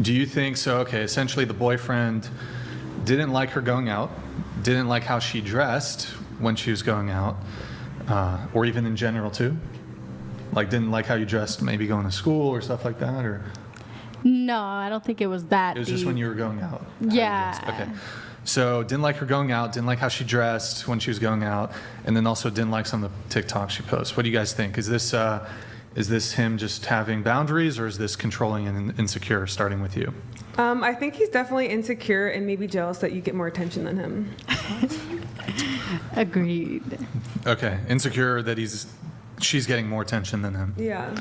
Do you think so? Okay, essentially the boyfriend didn't like her going out, didn't like how she dressed when she was going out, or even in general too? Like didn't like how you dressed maybe going to school or stuff like that? Or No, I don't think it was that it was deep. just when you were going out? Yeah. Okay. So didn't like her going out, didn't like how she dressed when she was going out, and then also didn't like some of the TikToks she posts. What do you guys think? Is this him just having boundaries, or is this controlling and insecure, starting with you? I think he's definitely insecure and maybe jealous that you get more attention than him. Agreed. Okay, insecure that she's getting more attention than him. Yeah.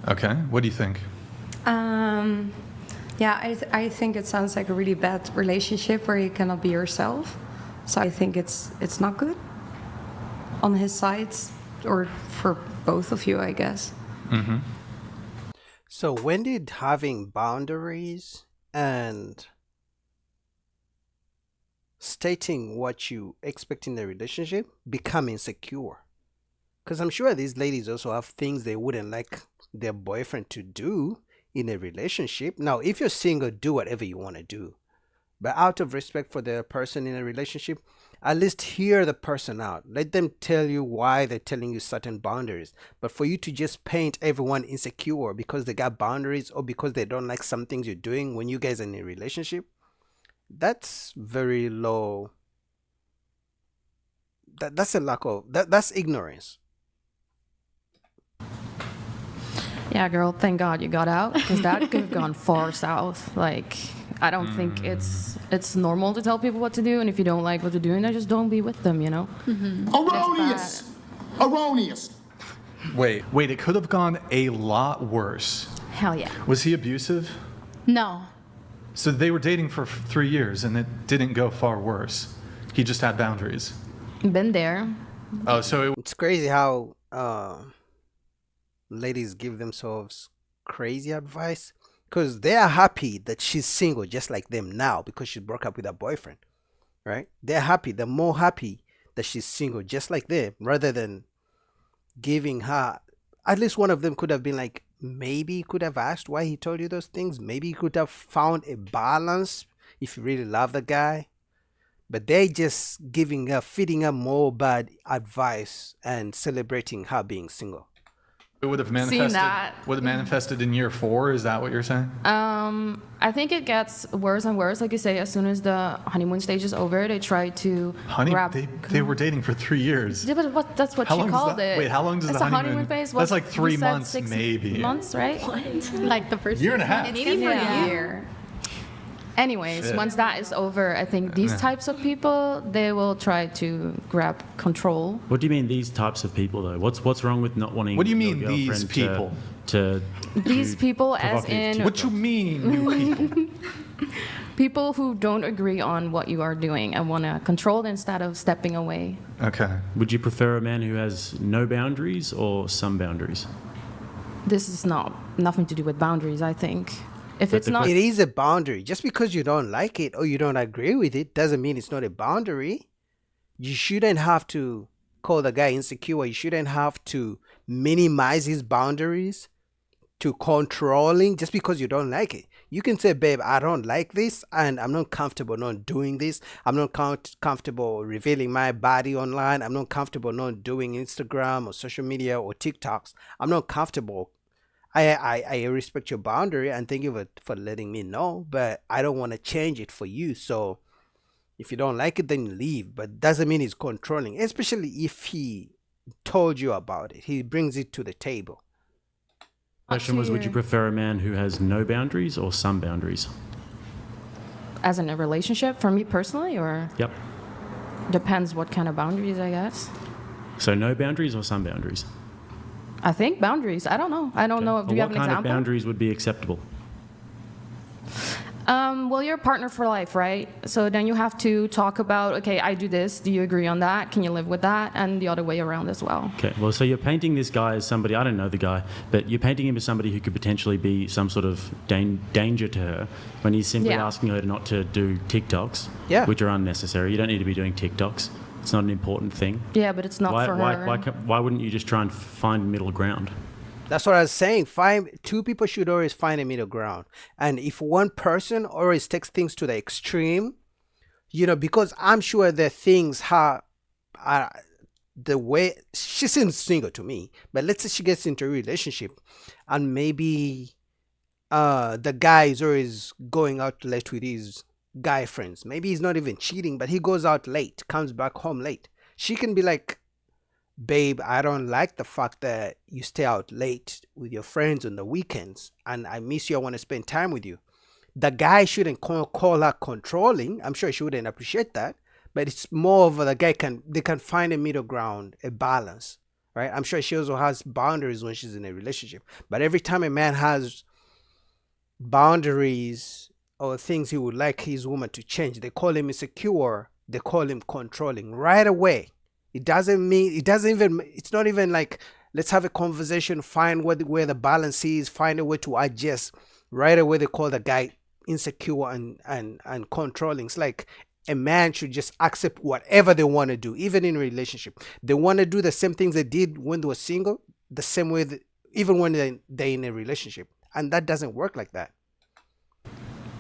Okay, what do you think? Yeah, I think it sounds like a really bad relationship where you cannot be yourself. So I think it's not good on his side, or for both of you, I guess. Mm-hmm. So when did having boundaries and stating what you expect in a relationship become insecure? Because I'm sure these ladies also have things they wouldn't like their boyfriend to do in a relationship. Now, if you're single, do whatever you want to do. But out of respect for the person in a relationship, at least hear the person out. Let them tell you why they're telling you certain boundaries. But for you to just paint everyone insecure because they got boundaries or because they don't like some things you're doing when you guys are in a relationship, that's very low. That's a lack of, that's ignorance. Yeah, girl, thank God you got out, because that could have gone far south. Like, I don't think it's normal to tell people what to do, and if you don't like what they're doing, then just don't be with them, you know? Mm-hmm. Erroneous! Erroneous! Wait, it could have gone a lot worse. Hell yeah. Was he abusive? No. So they were dating for 3 years and it didn't go far worse. He just had boundaries. Been there. Oh, so It's crazy how ladies give themselves crazy advice because they are happy that she's single just like them now because she broke up with her boyfriend, right? They're happy. They're more happy that she's single just like them rather than giving her. At least one of them could have been like, maybe he could have asked why he told you those things. Maybe he could have found a balance if you really love the guy. But they just giving her, feeding her more bad advice and celebrating her being single. it would have Seen that. manifested in year 4. Is that what you're saying? I think it gets worse and worse. Like you say, as soon as the honeymoon stage is over, they try to wrap. They were dating for 3 years. Yeah, but that's what How she long is called that? it. Wait, how long does it's the a honeymoon phase? That's like 3 You said months, 6 maybe. months, right? Like the first Year and a half. Maybe for Yeah. a year. Anyways, Shit. once that is over, I think these types of people, they will try to grab control. What do you mean these types of people though? What's wrong with not wanting? What do you your mean these girlfriend people? To These people, as in What you mean, you people? people who don't agree on what you are doing and want to control it instead of stepping away. Okay. Would you prefer a man who has no boundaries or some boundaries? This is nothing to do with boundaries, I think. If But it's the not, It is a boundary. Just because you don't like it or you don't agree with it doesn't mean it's not a boundary. You shouldn't have to call the guy insecure. You shouldn't have to minimize his boundaries to controlling just because you don't like it. You can say, babe, I don't like this and I'm not comfortable not doing this. I'm not comfortable revealing my body online. I'm not comfortable not doing Instagram or social media or TikToks. I'm not comfortable. I respect your boundary and thank you for letting me know, but I don't want to change it for you. So if you don't like it, then you leave. But doesn't mean he's controlling, especially if he told you about it. He brings it to the table. Question was, would you prefer a man who has no boundaries or some boundaries? as in a relationship, for me personally, or Yep. depends what kind of boundaries, I guess. So no boundaries or some boundaries? I think boundaries. I don't know. I don't know. Do Well, you have what an kind of example? boundaries would be acceptable? Well, you're a partner for life, right? So then you have to talk about, okay, I do this. Do you agree on that? Can you live with that? And the other way around as well. Okay, well, so you're painting this guy as somebody, I don't know the guy, but you're painting him as somebody who could potentially be some sort of danger to her when he's simply Yeah. asking her not to do TikToks, Yeah. which are unnecessary. You don't need to be doing TikToks. It's not an important thing. Yeah, but it's not for her. Why wouldn't you just try and find middle ground? That's what I was saying. Two people should always find a middle ground. And if one person always takes things to the extreme, because I'm sure that things are the way she seems single to me, but let's say she gets into a relationship and maybe the guy is always going out late with his guy friends. Maybe he's not even cheating, but he goes out late, comes back home late. She can be like, babe, I don't like the fact that you stay out late with your friends on the weekends and I miss you. I want to spend time with you. The guy shouldn't call her controlling. I'm sure she wouldn't appreciate that, but it's more of the guy they can find a middle ground, a balance, right? I'm sure she also has boundaries when she's in a relationship, but every time a man has boundaries or things he would like his woman to change, they call him insecure, they call him controlling right away. It's not even like, let's have a conversation, find where the balance is, find a way to adjust. Right away, they call the guy insecure and controlling. It's like a man should just accept whatever they want to do, even in a relationship. They want to do the same things they did when they were single, the same way, even when they're in a relationship. And that doesn't work like that.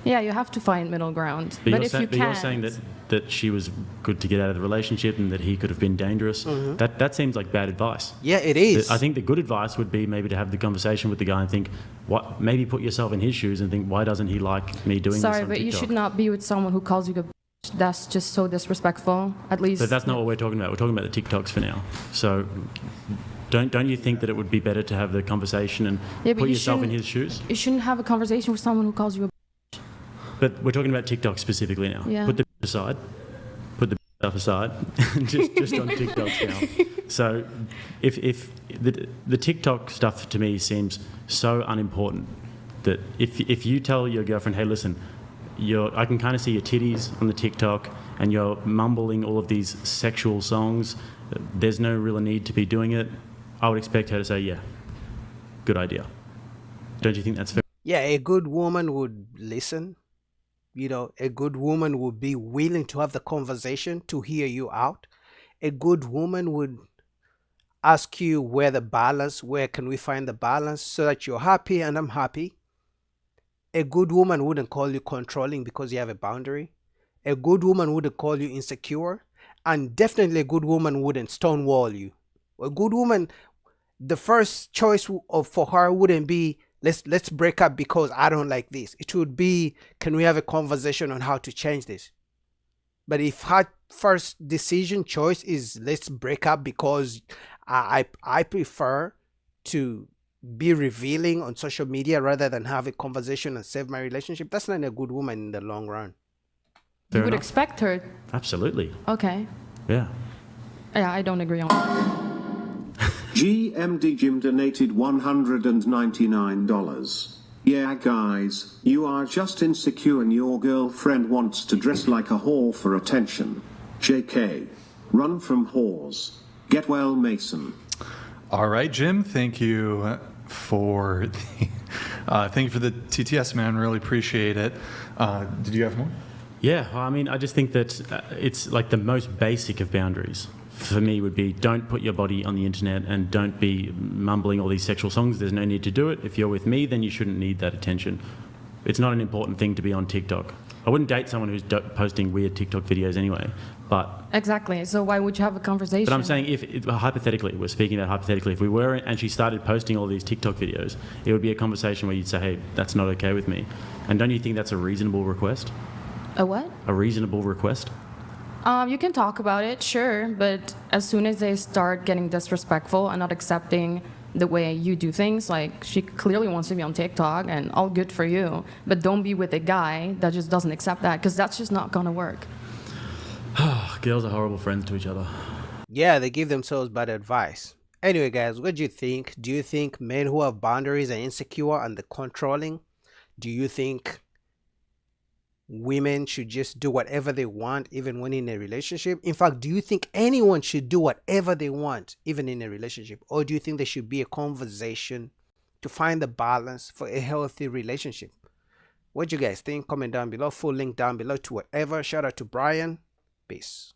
Yeah, you have to find middle ground. But if you you're saying that she was good to get out of the relationship and that he could have been dangerous. Mm-hmm. That seems like bad advice. Yeah, it is. I think the good advice would be maybe to have the conversation with the guy and think, maybe put yourself in his shoes and think, why doesn't he like me doing this on Sorry, but you TikTok? should not be with someone who calls you a bitch. That's just so disrespectful. At least. But that's not what we're talking about. We're talking about the TikToks for now. So don't you think that it would be better to have the conversation and put yourself in his shoes? You shouldn't have a conversation with someone who calls you a bitch. But we're talking about TikTok specifically now. Yeah. Put the aside. Put the stuff aside. just on TikToks now. So if the TikTok stuff to me seems so unimportant that if you tell your girlfriend, hey, listen, I can kind of see your titties on the TikTok and you're mumbling all of these sexual songs, there's no real need to be doing it, I would expect her to say, yeah, good idea. Don't you think that's fair? Yeah, a good woman would listen. A good woman would be willing to have the conversation to hear you out. A good woman would ask you where can we find the balance so that you're happy and I'm happy. A good woman wouldn't call you controlling because you have a boundary. A good woman wouldn't call you insecure. And definitely a good woman wouldn't stonewall you. A good woman, the first choice for her wouldn't be, let's break up because I don't like this. It would be, can we have a conversation on how to change this? But if her first choice is let's break up because I prefer to be revealing on social media rather than have a conversation and save my relationship, that's not a good woman in the long run. You would expect her. Absolutely. Okay. Yeah. Yeah, I don't agree on that. GMD Jim donated $199. Yeah guys, you are just insecure and your girlfriend wants to dress like a whore for attention. JK. Run from whores. Get well, Mason. All right, Jim. Thank you for the TTS, man. Really appreciate it. Did you have more? Yeah, I mean, I just think that it's like the most basic of boundaries for me would be don't put your body on the internet and don't be mumbling all these sexual songs. There's no need to do it. If you're with me, then you shouldn't need that attention. It's not an important thing to be on TikTok. I wouldn't date someone who's posting weird TikTok videos anyway, but... Exactly. So why would you have a conversation? But I'm saying hypothetically, we're speaking about hypothetically, if we were and she started posting all these TikTok videos, it would be a conversation where you'd say, hey, that's not okay with me. And don't you think that's a reasonable request? A what? A reasonable request? You can talk about it, sure, but as soon as they start getting disrespectful and not accepting the way you do things, like she clearly wants to be on TikTok and all good for you, but don't be with a guy that just doesn't accept that because that's just not gonna work. Girls are horrible friends to each other. Yeah, they give themselves bad advice. Anyway, guys, what do you think? Do you think men who have boundaries are insecure and they're controlling? Do you think women should just do whatever they want even when in a relationship? In fact, do you think anyone should do whatever they want even in a relationship? Or do you think there should be a conversation to find the balance for a healthy relationship? What do you guys think? Comment down below. Full link down below to whatever. Shout out to Brian. Peace.